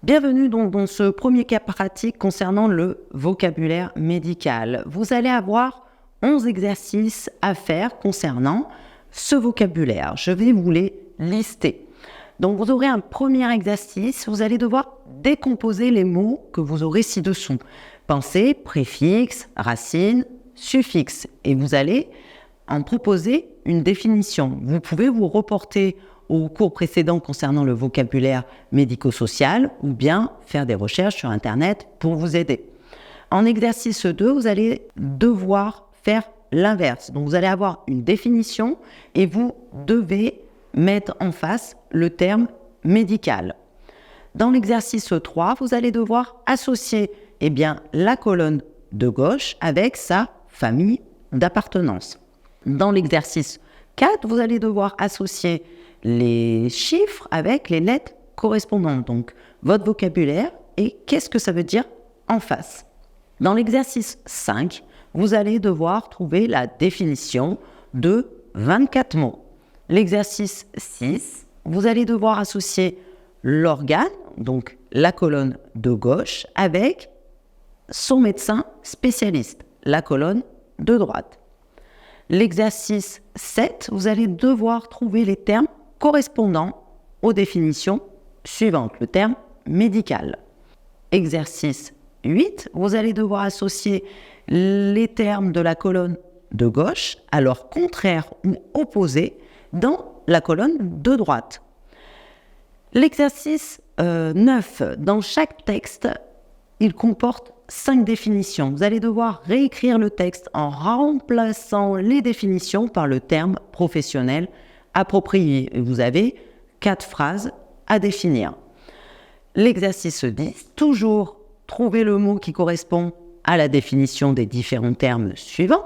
Bienvenue donc dans ce premier cas pratique concernant le vocabulaire médical. Vous allez avoir 11 exercices à faire concernant ce vocabulaire. Je vais vous les lister. Donc vous aurez un premier exercice, vous allez devoir décomposer les mots que vous aurez ci-dessous. Pensez, préfixe, racine, suffixe. Et vous allez en proposer une définition. Vous pouvez vous reporter au cours précédent concernant le vocabulaire médico-social ou bien faire des recherches sur Internet pour vous aider. En exercice 2, vous allez devoir faire l'inverse. Donc vous allez avoir une définition et vous devez mettre en face le terme médical. Dans l'exercice 3, vous allez devoir associer la colonne de gauche avec sa famille d'appartenance. Dans l'exercice 4, vous allez devoir associer les chiffres avec les lettres correspondantes. Donc, votre vocabulaire et qu'est-ce que ça veut dire en face. Dans l'exercice 5, vous allez devoir trouver la définition de 24 mots. L'exercice 6, vous allez devoir associer l'organe, donc la colonne de gauche, avec son médecin spécialiste, la colonne de droite. L'exercice 7, vous allez devoir trouver les termes correspondant aux définitions suivantes, le terme médical. Exercice 8, vous allez devoir associer les termes de la colonne de gauche à leur contraire ou opposé dans la colonne de droite. L'exercice 9, dans chaque texte, il comporte 5 définitions. Vous allez devoir réécrire le texte en remplaçant les définitions par le terme professionnel approprié. Vous avez 4 phrases à définir. L'exercice 10, toujours trouver le mot qui correspond à la définition des différents termes suivants.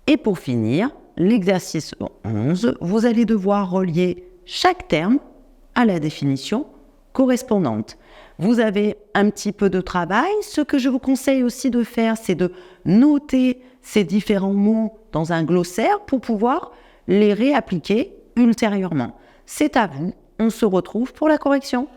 Et pour finir, l'exercice 11, vous allez devoir relier chaque terme à la définition correspondante. Vous avez un petit peu de travail. Ce que je vous conseille aussi de faire, c'est de noter ces différents mots dans un glossaire pour pouvoir les réappliquer ultérieurement. C'est à vous. On se retrouve pour la correction.